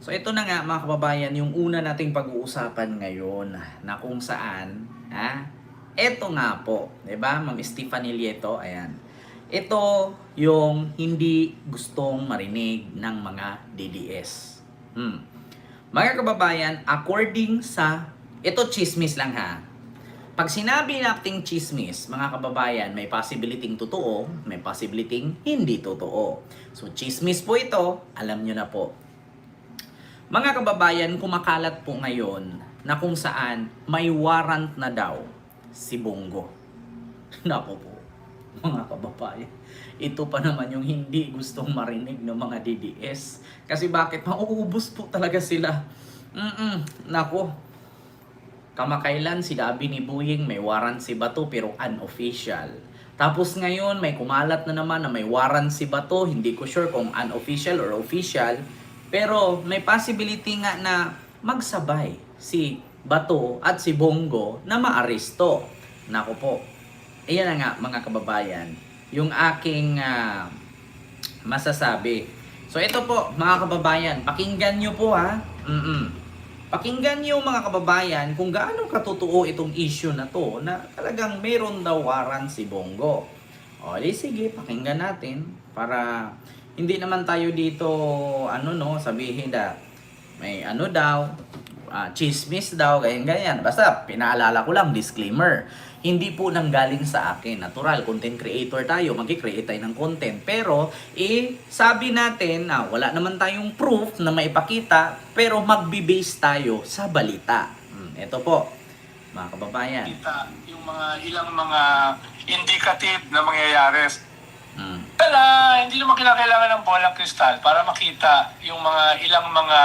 So ito na nga mga kababayan, yung una nating pag-uusapan ngayon na kung saan, ito nga po, 'di ba? Ma'am Stephanie Lieto, ayan. Ito yung hindi gustong marinig ng mga DDS. Mga kababayan, according sa ito chismis lang ha. Pag sinabi nating chismis, mga kababayan, may possibility totoo, may possibility hindi totoo. So chismis po ito, alam nyo na po. Mga kababayan, kumakalat po ngayon na kung saan may warrant na daw si Bongo. Naku po, mga kababayan. Ito pa naman yung hindi gustong marinig ng mga DDS. Kasi bakit? Mauubos po talaga sila. Naku. Kamakailan sinabi ni Buying may warrant si Bato pero unofficial. Tapos ngayon may kumalat na naman na may warrant si Bato. Hindi ko sure kung unofficial or official. Pero may possibility nga na magsabay si Bato at si Bongo na maaresto. Nako po. Ayan na nga mga kababayan. Yung aking masasabi. So ito po mga kababayan. Pakinggan nyo po ha. Pakinggan nyo mga kababayan kung gaano katotoo itong issue na to na talagang meron daw warrant si Bongo. O sige, pakinggan natin para hindi naman tayo dito sabihin na may chismis daw, ganyan. Basta pinaalala ko lang, disclaimer. Hindi po nanggaling sa akin. Natural, content creator tayo, mag-create tayo ng content. Pero, sabi natin na wala naman tayong proof na maipakita, pero magbe-base tayo sa balita. Ito po, mga kababayan. Yung ilang mga indicative na mangyayari. Hindi naman kinakailangan ng bolang kristal para makita yung ilang mga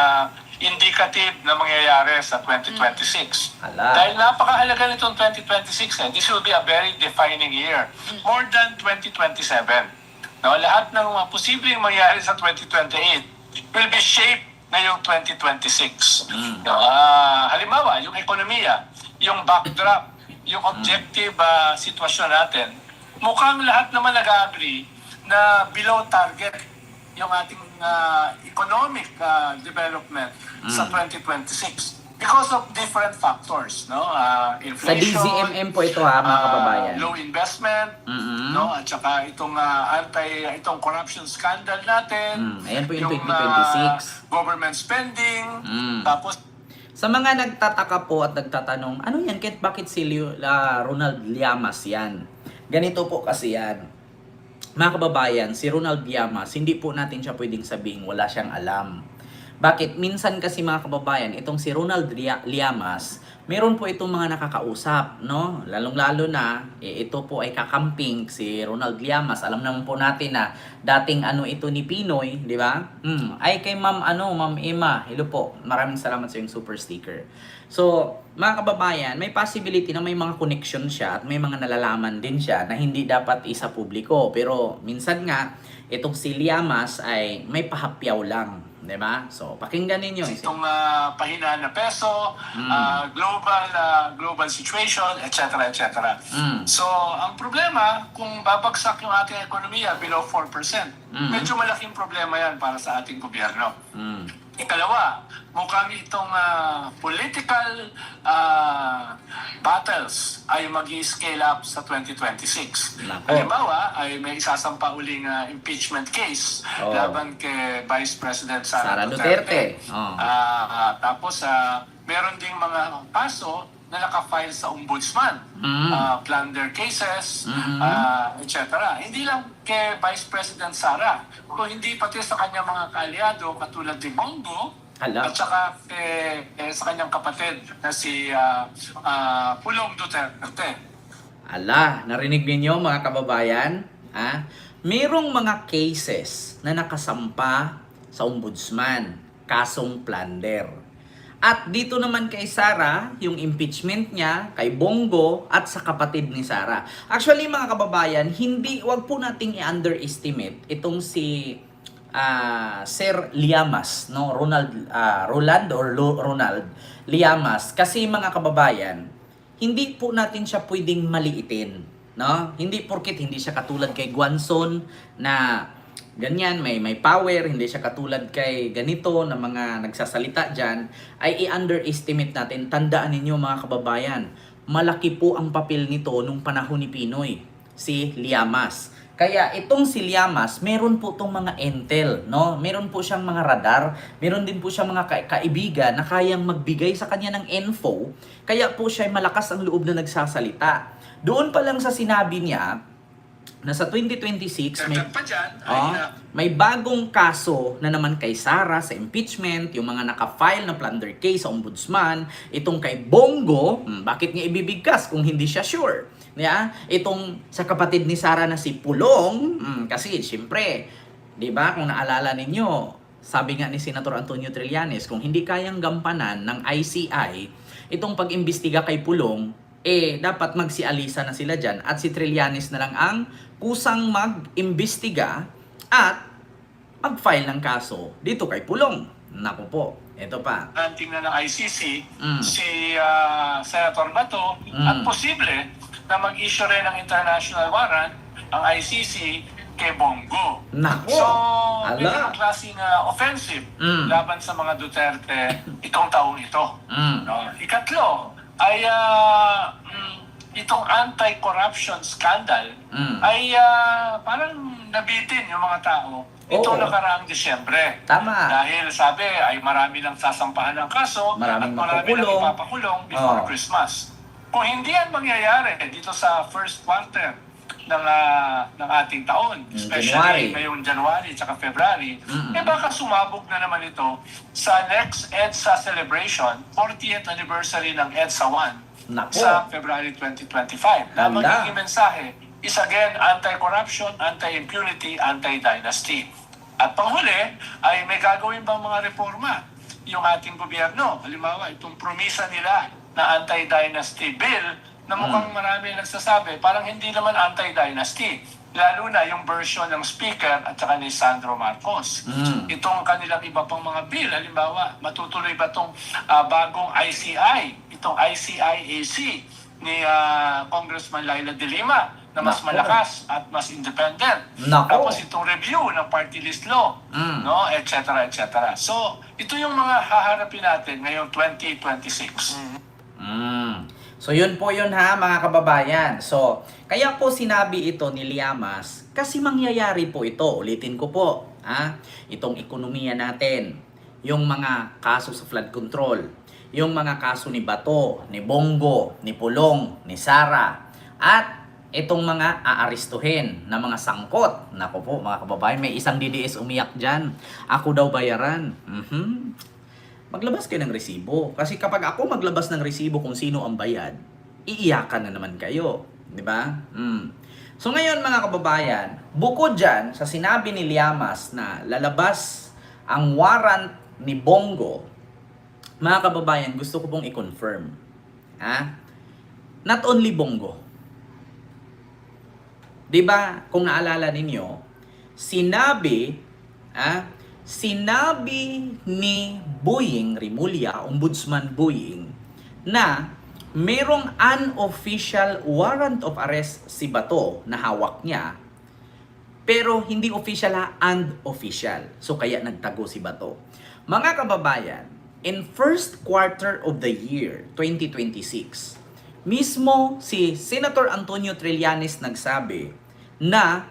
indicative na mangyayari sa 2026. Dahil napakahalaga nitong 2026. This will be a very defining year. More than 2027. No, lahat ng mga posibleng mangyayari sa 2028 will be shaped ngayong 2026. No, halimbawa, yung ekonomiya, yung backdrop, yung objective sitwasyon natin, mukhang lahat naman nag-agree na below target yung ating economic development sa 2026 because of different factors, no? Inflation, sa DZMM po ito ha mga kababayan. Low investment, no? At saka itong itong corruption scandal natin. Ayan po yung 2026. Government spending, tapos sa mga nagtataka po at nagtatanong, ano yan? Bakit si Ronald Llamas yan? Ganito po kasi yan. Mga kababayan, si Ronald Llamas, hindi po natin siya pwedeng sabihin wala siyang alam. Bakit? Minsan kasi mga kababayan, itong si Ronald Llamas, meron po itong mga nakakausap, no? Lalong-lalo na, ito po ay kakamping si Ronald Llamas. Alam naman po natin na dating ito ni Pinoy, di ba? Ay kay Ma'am Emma. Hello po. Maraming salamat sa yung super sticker. So, mga kababayan, may possibility na may mga connection siya at may mga nalalaman din siya na hindi dapat isa publiko. Pero minsan nga, itong si Llamas ay may pahapyaw lang. Diba? So, pakinggan ninyo. Itong pahina na peso, global situation, etc. etc. So, ang problema, kung babagsak yung ating ekonomiya below 4%, medyo malaking problema yan para sa ating gobyerno. Ikalawa, mukhang itong political battles ay mag-scale up sa 2026. Halimbawa, ay may isasampa uling impeachment case laban kay Vice President Sara Duterte. Tapos, meron ding mga kaso na naka-file sa ombudsman, plunder cases, etc. Hindi lang kay Vice President Sara, kung hindi pati sa kanyang mga kaalyado katulad ni Bongo, at saka sa kanyang kapatid na si Pulong Duterte. Narinig ninyo mga kababayan? Merong mga cases na nakasampa sa ombudsman, kasong plunder. At dito naman kay Sara, yung impeachment niya, kay Bongo, at sa kapatid ni Sara. Actually mga kababayan, wag po nating i-underestimate itong si Sir Llamas, no? Ronald Llamas. Kasi mga kababayan, hindi po natin siya pwedeng maliitin. No? Hindi porket hindi siya katulad kay Guanzon na ganyan, may power, hindi siya katulad kay ganito na mga nagsasalita dyan, ay i-underestimate natin. Tandaan ninyo mga kababayan, malaki po ang papel nito nung panahon ni Pinoy, si Llamas. Kaya itong si Llamas, meron po itong mga intel, no? Meron po siyang mga radar, meron din po siyang mga kaibigan na kayang magbigay sa kanya ng info, kaya po siya malakas ang loob na nagsasalita. Doon pa lang sa sinabi niya, na sa 2026 may bagong kaso na naman kay Sara sa impeachment, yung mga naka-file na plunder case sa ombudsman, itong kay Bongo, bakit niya ibibigkas kung hindi siya sure? Yeah? Itong sa kapatid ni Sara na si Pulong, kasi siyempre, 'di ba, kung naalala ninyo, sabi nga ni Senator Antonio Trillanes, kung hindi kayang gampanan ng ICI itong pag-imbestiga kay Pulong, dapat magsialisa na sila dyan at si Trillanes na lang ang kusang mag-imbestiga at mag-file ng kaso dito kay Pulong. Naku po, ito pa. Tingnan ng ICC, si Senator Bato, at posible na mag-issue rin ng international warrant ang ICC kay Bongo. Naku! So, may klaseng offensive laban sa mga Duterte itong taong ito. No? Ikatlo, ay itong anti-corruption scandal ay parang nabitin yung mga tao itong nakaraang Disyembre. Tama. Dahil sabi ay marami nang sasampahan ng kaso at marami nang ipapakulong before Christmas. Kung hindi yan mangyayari dito sa first quarter ng ating taon, especially ngayong January at February, baka sumabog na naman ito sa next EDSA celebration, 40th anniversary ng EDSA 1 sa February 2025. Na magiging mensahe is again anti-corruption, anti-impunity, anti-dynasty. At panghuli ay may gagawin bang mga reforma yung ating gobyerno. Halimbawa, itong promisa nila na anti-dynasty bill na mukhang marami nagsasabi, parang hindi naman anti-dynasty. Lalo na yung version ng Speaker at saka ni Sandro Marcos. Itong kanilang iba pang mga bill, halimbawa, matutuloy ba itong bagong ICI, itong ICIAC ni Congressman Laila de Lima, na mas malakas at mas independent. Tapos itong review ng party list law, no, etc. etc. So, ito yung mga haharapin natin ngayong 2026. So yun po yun ha mga kababayan. So kaya po sinabi ito ni Llamas kasi mangyayari po ito. Ulitin ko po. Itong ekonomiya natin. Yung mga kaso sa flood control. Yung mga kaso ni Bato, ni Bongo, ni Pulong, ni Sara. At itong mga aaristuhin na mga sangkot. Naku po mga kababayan, may isang DDS umiyak dyan. Ako daw bayaran. Maglabas kayo ng resibo. Kasi kapag ako maglabas ng resibo kung sino ang bayad, iiyakan na naman kayo. Di ba? So ngayon mga kababayan, bukod dyan sa sinabi ni Llamas na lalabas ang warrant ni Bongo, mga kababayan, gusto ko pong i-confirm. Not only Bongo. Di ba, kung naalala ninyo, sinabi ni Boying Rimulya, Ombudsman Boying, na merong unofficial warrant of arrest si Bato na hawak niya, pero hindi official unofficial. So kaya nagtago si Bato. Mga kababayan, in first quarter of the year 2026, mismo si Senator Antonio Trillanes nagsabi na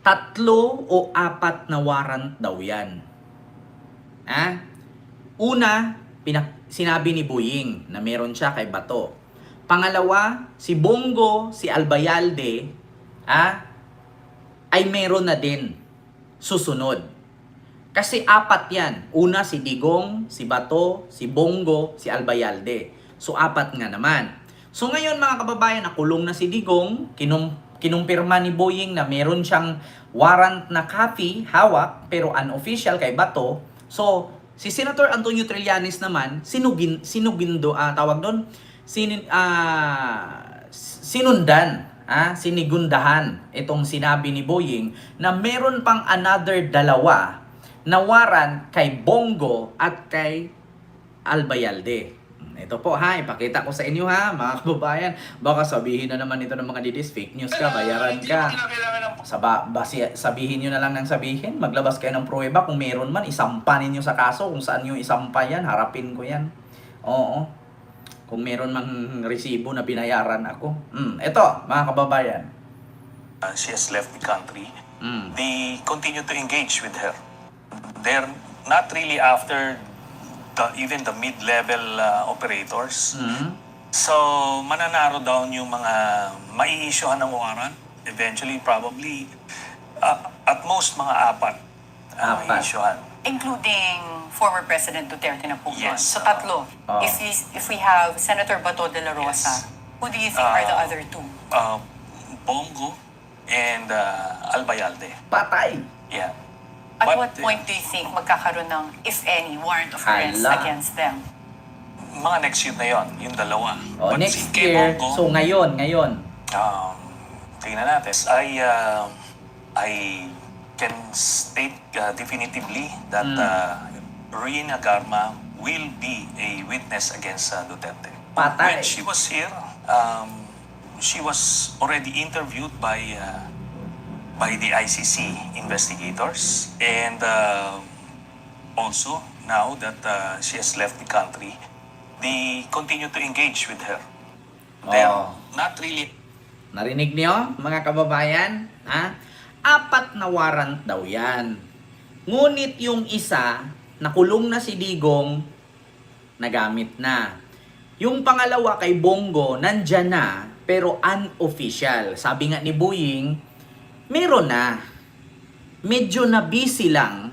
3 o 4 na warrant daw yan. Una, sinabi ni Boying na meron siya kay Bato. Pangalawa, si Bongo, si Albayalde, ay meron na din susunod. Kasi 4 yan. Una, si Digong, si Bato, si Bongo, si Albayalde. So 4 nga naman. So ngayon mga kababayan, nakulong na si Digong, kinumpirma ni Boying na meron siyang warrant na copy, hawak, pero unofficial kay Bato. So, si Senator Antonio Trillanes naman, sinigundahan itong sinabi ni Boying na meron pang another 2 na warrant kay Bongo at kay Albayalde. Ito po ha, ipakita ko sa inyo ha, mga kababayan. Baka sabihin na naman ito ng mga didis, fake news ka, bayaran Hindi ka. mo kinakailangan ng Sabihin nyo na lang ng sabihin, maglabas kayo ng pruweba. Kung meron man, isampa ninyo sa kaso. Kung saan nyo isampa yan, harapin ko yan. Oo. Kung meron mang resibo na binayaran ako. Ito, mga kababayan. She has left the country. Mm. They continue to engage with her. They're not really after even the mid-level operators. Mm. So, mananaro down yung mga mai-issuehan ng warrant. Eventually, probably, at most mga apat ang Apat. mai-issuehan. Including former President Duterte na po. Yes. So tatlo. Oh. If we have Senator Bato de la Rosa, Yes. who do you think are the other two? Bongo and Albayalde. Patay. Yeah. At But, what point do you think magkakaroon ng, if any, warrant of arrest Hala. against them? Mga next year na yon, yung dalawa. O, But next si Kay year, Bongo, so ngayon. tingnan natin. I can state definitively that Rina Garma will be a witness against Duterte. Patay. When she was here, she was already interviewed by the ICC investigators, and also now that she has left the country, they continue to engage with her. They're Oh. not really Narinig niyo, mga kababayan? Ha? 4 na warrant daw yan. Ngunit yung isa, nakulong na si Digong, nagamit na. Yung pangalawa kay Bongo, nandyan na, pero unofficial. Sabi nga ni Boying, meron na. Medyo na busy lang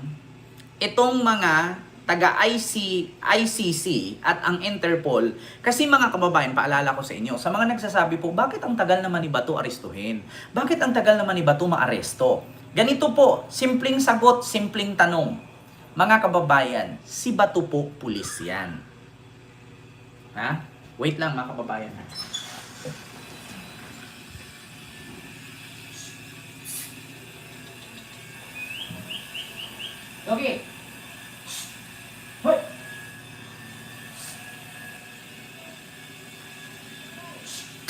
itong mga taga-ICC at ang Interpol. Kasi mga kababayan, paalala ko sa inyo, sa mga nagsasabi po, bakit ang tagal naman ni Bato arestuhin? Bakit ang tagal naman ni Bato maaresto? Ganito po, simpleng sagot, simpleng tanong. Mga kababayan, si Bato po, pulis yan. Ha? Wait lang mga kababayan. Okay. Hoy!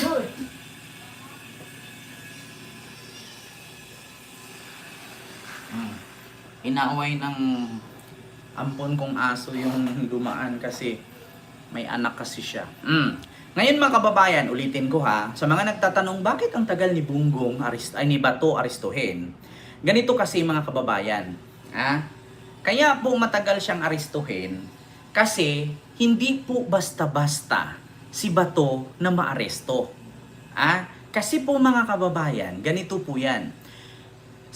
Hoy! Inaaway ng ampon kong aso yung dumaan kasi may anak kasi siya. Ngayon mga kababayan, ulitin ko ha, sa mga nagtatanong bakit ang tagal ni Bunggong ni Bato arestuhin, ganito kasi mga kababayan. Kaya po matagal siyang arestuhin kasi hindi po basta-basta si Bato na maaresto. Kasi po mga kababayan, ganito po yan.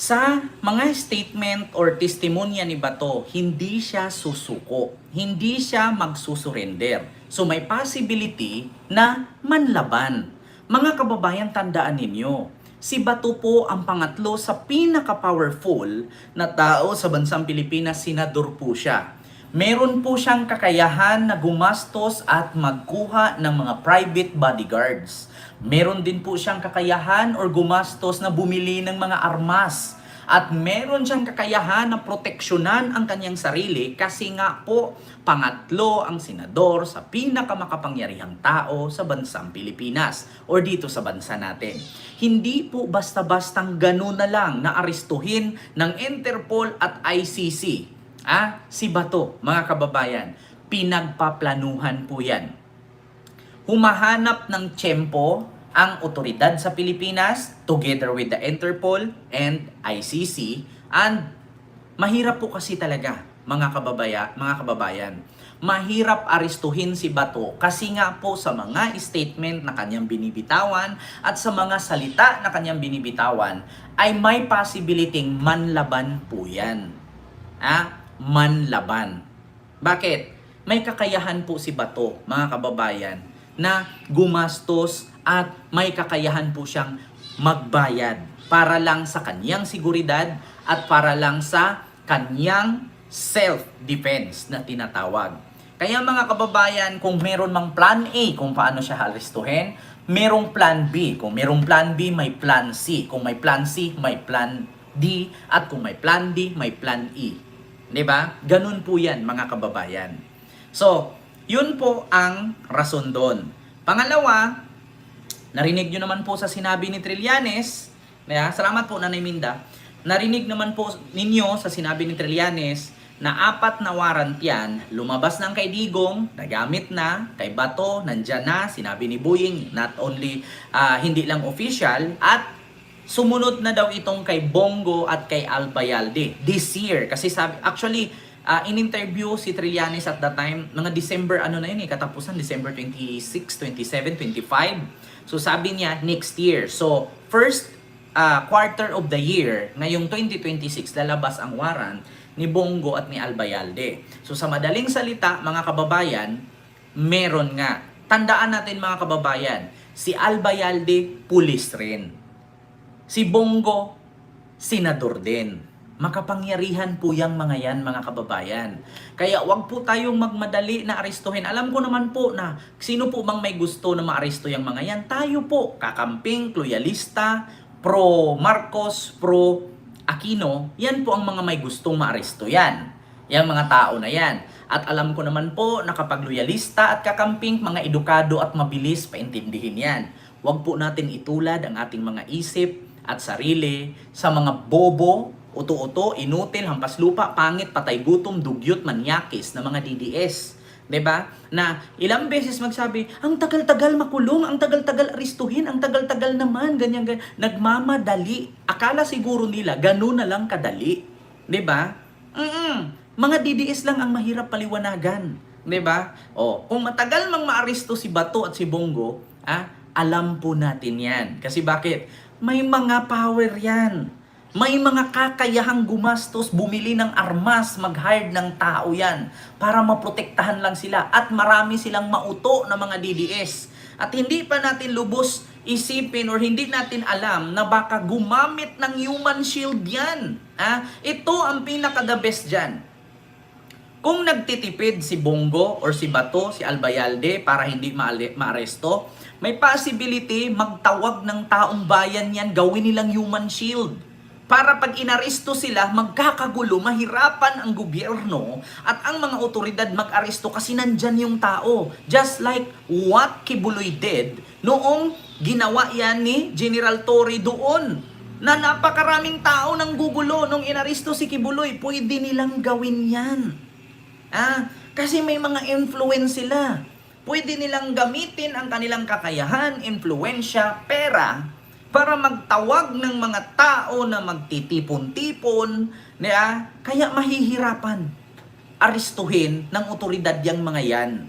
Sa mga statement or testimonya ni Bato, hindi siya susuko. Hindi siya magsusurrender. So may possibility na manlaban. Mga kababayan, tandaan ninyo, si Bato po ang pangatlo sa pinaka-powerful na tao sa bansang Pilipinas, senador po siya. Meron po siyang kakayahan na gumastos at magkuha ng mga private bodyguards. Meron din po siyang kakayahan or gumastos na bumili ng mga armas. At meron siyang kakayahan na proteksyonan ang kanyang sarili kasi nga po pangatlo ang senador sa pinakamakapangyarihang tao sa bansang Pilipinas or dito sa bansa natin. Hindi po basta-bastang gano'n na lang na arestuhin ng Interpol at ICC. Si Bato, mga kababayan, pinagpaplanuhan po yan. Humahanap ng tiyempo ang otoridad sa Pilipinas together with the Interpol and ICC, and mahirap po kasi talaga mga kababayan. Mahirap arestuhin si Bato kasi nga po sa mga statement na kanyang binibitawan at sa mga salita na kanyang binibitawan ay may possibility manlaban po yan. Manlaban. Bakit? May kakayahan po si Bato, mga kababayan, na gumastos at may kakayahan po siyang magbayad para lang sa kanyang seguridad at para lang sa kanyang self-defense na tinatawag. Kaya mga kababayan, kung meron mang plan A kung paano siya arestuhin, merong plan B. Kung merong plan B, may plan C. Kung may plan C, may plan D. At kung may plan D, may plan E. 'Di ba? Ganun po yan mga kababayan. So, Yun po ang rason doon. Pangalawa, narinig nyo naman po sa sinabi ni Trillanes, salamat po Nanay Minda, narinig naman po ninyo sa sinabi ni Trillanes na 4 na warrant yan, lumabas ng kay Digong, nagamit na, kay Bato, nandyan na, sinabi ni Boying, not only hindi lang official, at sumunod na daw itong kay Bongo at kay Albayalde this year. Kasi sabi, actually, in-interview si Trillanes at that time, mga December, katapusan, December 26, 27, 25. So sabi niya, next year. So, first quarter of the year, ngayong 2026, lalabas ang warrant ni Bongo at ni Albayalde. So sa madaling salita, mga kababayan, meron nga. Tandaan natin mga kababayan, si Albayalde, pulis rin. Si Bongo, senador din. Makapangyarihan po yang mga yan, mga kababayan. Kaya wag po tayong magmadali na arestuhin. Alam ko naman po na sino po bang may gusto na maaresto yung mga yan? Tayo po, kakamping, loyalista, pro Marcos, pro Aquino, yan po ang mga may gustong maaresto yan. Yang mga tao na yan. At alam ko naman po na kapag loyalista at kakamping, mga edukado at mabilis paintindihin yan. Wag po natin itulad ang ating mga isip at sarili sa mga bobo, uto-uto, inutil, hampas lupa, pangit, patay gutom, dugyot, manyakis na mga DDS. 'Di ba? Na ilang beses magsabi, ang tagal-tagal makulong, ang tagal-tagal aristuhin, ang tagal-tagal naman, ganyan. Nagmamadali. Akala siguro nila ganun na lang kadali. 'Di ba? Mga DDS lang ang mahirap paliwanagan. 'Di ba? Kung matagal mang maaresto si Bato at si Bongo, alam po natin 'yan. Kasi bakit? May mga power 'yan. May mga kakayahang gumastos, bumili ng armas, mag-hire ng tao yan para maprotektahan lang sila. At marami silang mauto na mga DDS. At hindi pa natin lubos isipin or hindi natin alam na baka gumamit ng human shield yan. Ito ang pinaka-the best dyan. Kung nagtitipid si Bongo or si Bato, si Albayalde para hindi maaresto, may possibility magtawag ng taong bayan yan, gawin nilang human shield. Para pag inaresto sila, magkakagulo, mahirapan ang gobyerno at ang mga otoridad mag-aresto kasi nandyan yung tao. Just like what Kibuloy did noong ginawa yan ni General Torre doon. Na napakaraming tao nang gugulo nung inaresto si Kibuloy. Pwede nilang gawin yan. Kasi may mga influence sila. Pwede nilang gamitin ang kanilang kakayahan, influensya, pera, para magtawag ng mga tao na magtitipon-tipon, kaya mahihirapan arestuhin ng otoridad yang mga yan.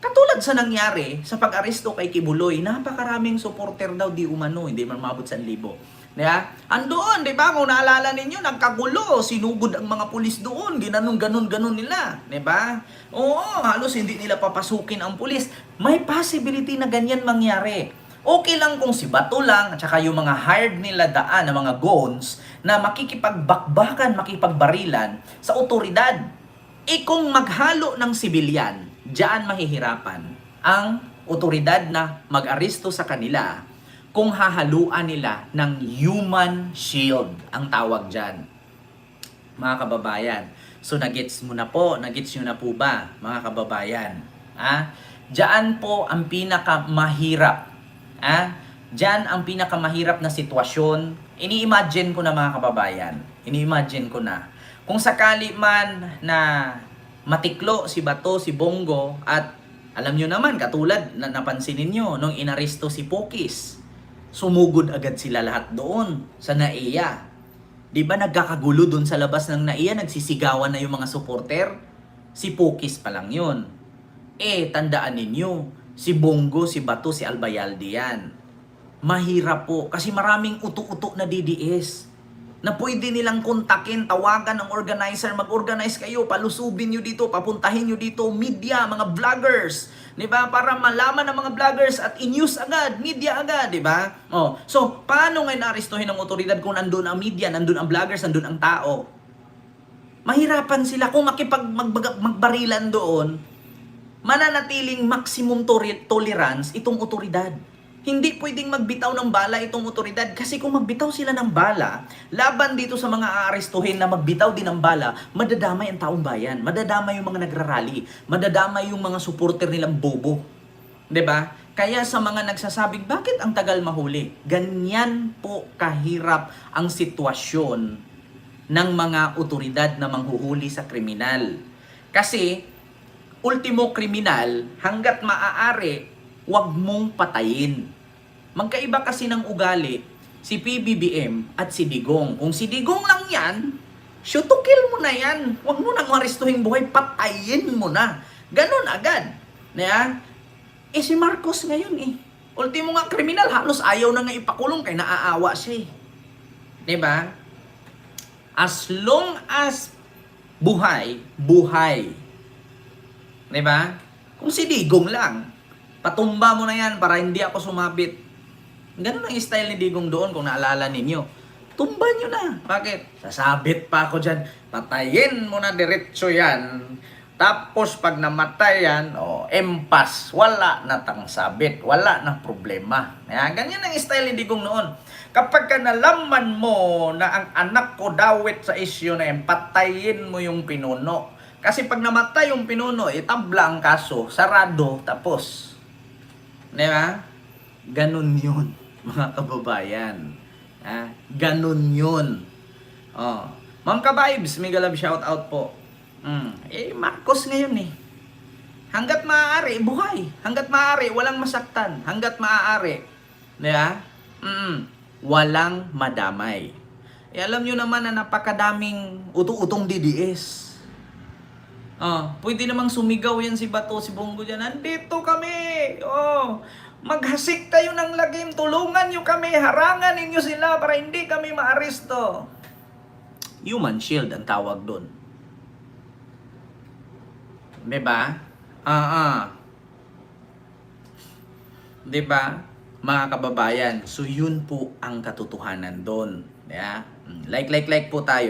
Katulad sa nangyari sa pag-aresto kay Kibuloy, napakaraming supporter daw di umano, hindi man mabot sa 1,000. Andoon, di ba? Kung naalala ninyo, nagkagulo, sinugod ang mga pulis doon, ganon nila, di ba? Oo, halos hindi nila papasukin ang pulis. May possibility na ganyan mangyari. Okay lang kung si Bato lang at saka yung mga hired nila daan na mga goons na makikipagbakbakan, makipagbarilan sa otoridad. Kung maghalo ng sibilyan, diyan mahihirapan ang otoridad na mag-aresto sa kanila kung hahaluan nila ng human shield ang tawag dyan. Mga kababayan, so nagets nyo na po ba mga kababayan? Diyan po ang pinakamahirap. Diyan ang pinakamahirap na sitwasyon. Ini-imagine ko na mga kababayan. Ini-imagine ko na. Kung sakali man na matiklo si Bato, si Bongo, at alam nyo naman, katulad na napansin ninyo, nung inaresto si Pokis, sumugod agad sila lahat doon sa NAIA. Di ba nagkakagulo doon sa labas ng NAIA, nagsisigawan na yung mga supporter? Si Pokis pa lang yun. Tandaan ninyo, si Bongo, si Bato, si Albayalde yan. Mahirap po kasi maraming uto-uto na DDS na pwede nilang kontakin, tawagan ng organizer, mag-organize kayo, palusubin nyo dito, papuntahin nyo dito, media, mga vloggers, di ba? Para malaman ng mga vloggers at in-news agad, media agad, di ba? So, paano ngayon naarestuhin ng otoridad kung nandun ang media, nandun ang vloggers, nandun ang tao? Mahirapan sila kung magbarilan doon, mananatiling maximum tolerance itong otoridad. Hindi pwedeng magbitaw ng bala itong otoridad kasi kung magbitaw sila ng bala, laban dito sa mga aarestuhin na magbitaw din ng bala, madadamay ang taong bayan, madadamay yung mga nagrarally, madadamay yung mga supporter nilang bobo. 'Di ba? Kaya sa mga nagsasabing bakit ang tagal mahuli, ganyan po kahirap ang sitwasyon ng mga otoridad na manghuhuli sa kriminal. Kasi ultimo kriminal, hanggat maaari, wag mong patayin. Magkaiba kasi ng ugali si PBBM at si Digong. Kung si Digong lang yan, shoot to kill mo na yan. Wag mo nang maristuhin buhay, patayin mo na. Ganon agad. Si Marcos ngayon ultimo nga kriminal, halos ayaw na nga ipakulong kaya naaawa siya. Diba? As long as buhay, buhay. Diba? Kung si Digong lang, patumba mo na yan para hindi ako sumabit. Ganun ang style ni Digong doon kung naalala ninyo. Tumba nyo na. Bakit? Sasabit pa ako dyan. Patayin mo na diretso yan. Tapos pag namatay yan, empas. Wala na tang sabit. Wala na problema. Ganyan ang style ni Digong noon. Kapag ka nalaman mo na ang anak ko dawit sa isyu na yan, patayin mo yung pinuno. Kasi pag namatay yung pinuno, itabla ang kaso, sarado, tapos. Di ba? Ganun yun, mga kababayan. Ganun yun. Ma'am Ka-Vibes, mega love shout out po. Marcos ngayon hanggat maaari, buhay. Hanggat maaari, walang masaktan. Hanggat maaari. Di ba? Walang madamay. Alam nyo naman na napakadaming utong DDS. Pwede namang sumigaw yan si Bato, si Bongo dyan. Nandito kami! Maghasik tayo ng lagim. Tulungan nyo kami. Harangan ninyo sila para hindi kami maaresto. Human shield ang tawag doon. Diba? Diba? Mga kababayan. So yun po ang katotohanan doon. Yeah? Like po tayo.